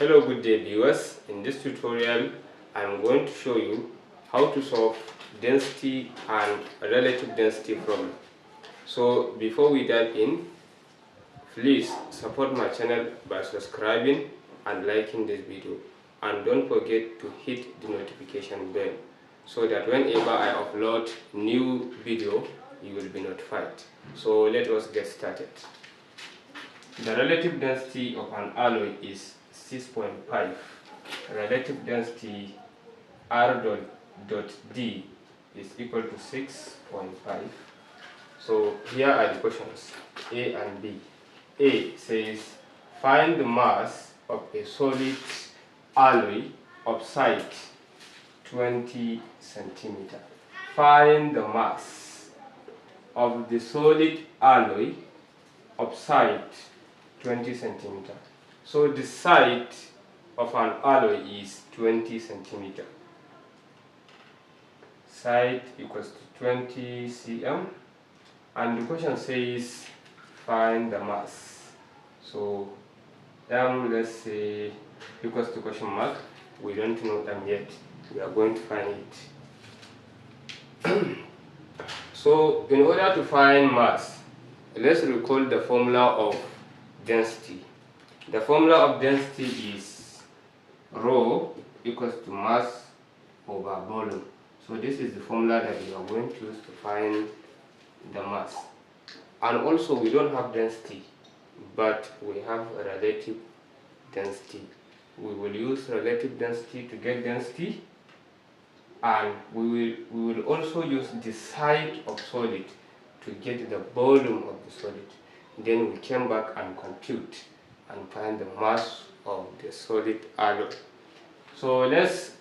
Hello, good day viewers. In this tutorial I am going to show you how to solve density and relative density problem. So before we dive in, please support my channel by subscribing and liking this video, and don't forget to hit the notification bell so that whenever I upload new video you will be notified. So let us get started. The relative density of an alloy is 6.5. Relative density R dot D is equal to 6.5. So here are the questions A and B. A says find the mass of a solid alloy of side 20 centimeter. Find the mass of the solid alloy of side 20 centimeter. So the side of an alloy is 20 centimeter. Side equals to 20 cm, and the question says find the mass. So let's say equals to question mark. We don't know them yet. We are going to find it. So in order to find mass, let's recall the formula of density. The formula of density is rho equals to mass over volume. So this is the formula that we are going to use to find the mass. And also we don't have density, but we have relative density. We will use relative density to get density, and we will also use the side of solid to get the volume of the solid. Then we came back and compute and find the mass of the solid alloy. So let's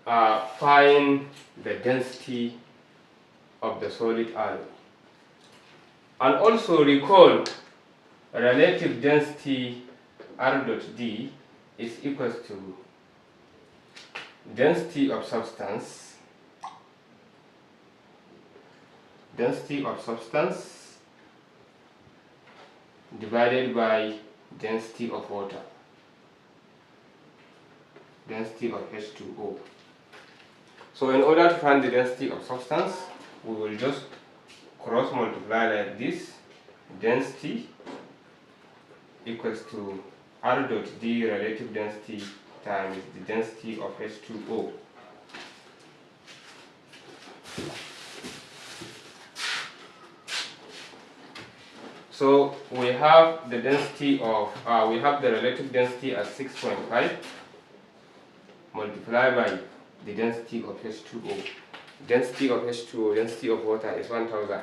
find the density of the solid alloy. And also recall relative density R dot D is equals to density of substance divided by density of water, density of H2O. So in order to find the density of substance, we will just cross multiply like this. Density equals to R dot D relative density times the density of H2O. So we have the density of we have the relative density as 6.5 multiplied by the density of H2O. Density of H2O, density of water is 1000.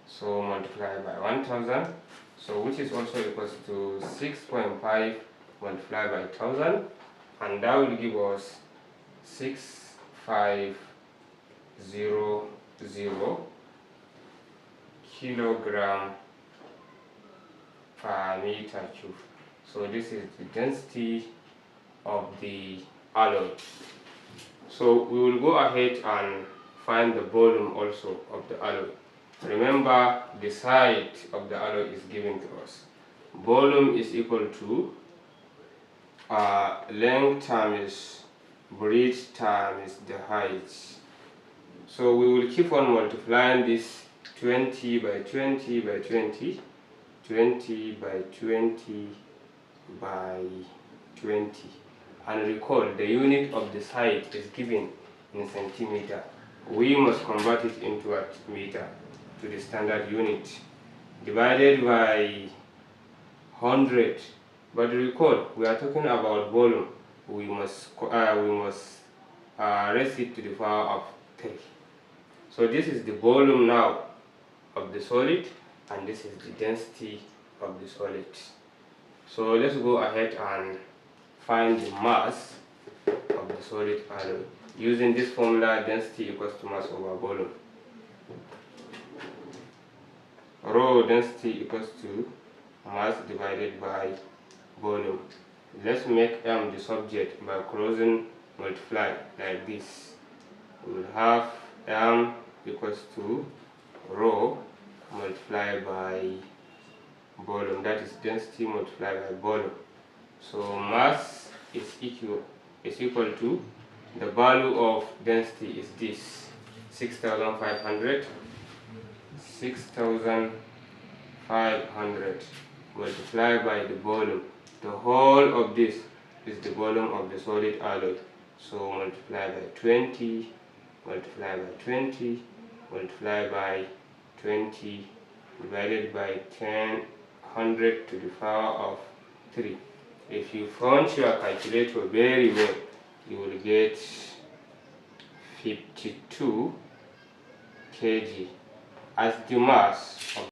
So multiply by 1000. So which is also equals to 6.5 multiplied by 1000, and that will give us 6500 kilogram per meter cube. So this is the density of the alloy. So we will go ahead and find the volume also of the alloy. Remember, the side of the alloy is given to us. Volume is equal to length times breadth times the height. So we will keep on multiplying this 20 by 20 by 20, 20 by 20 by 20. And recall, the unit of the side is given in centimeter. We must convert it into a meter, to the standard unit, divided by 100. But recall, we are talking about volume. We must raise it to the power of 10. So this is the volume now of the solid, and this is the density of the solid. So let's go ahead and find the mass of the solid alloy using this formula: density equals to mass over volume. Rho density equals to mass divided by volume. Let's make M the subject by crossing multiply like this. We will have M equals to rho multiplied by volume, that is density multiplied by volume. So mass is equal to the value of density is this 6,500 multiplied by the volume. The whole of this is the volume of the solid alloy. So multiply by 20, multiply by 20, multiply by 20, divided by 100 to the power of 3. If you punch your calculator very well, you will get 52 kg as the mass of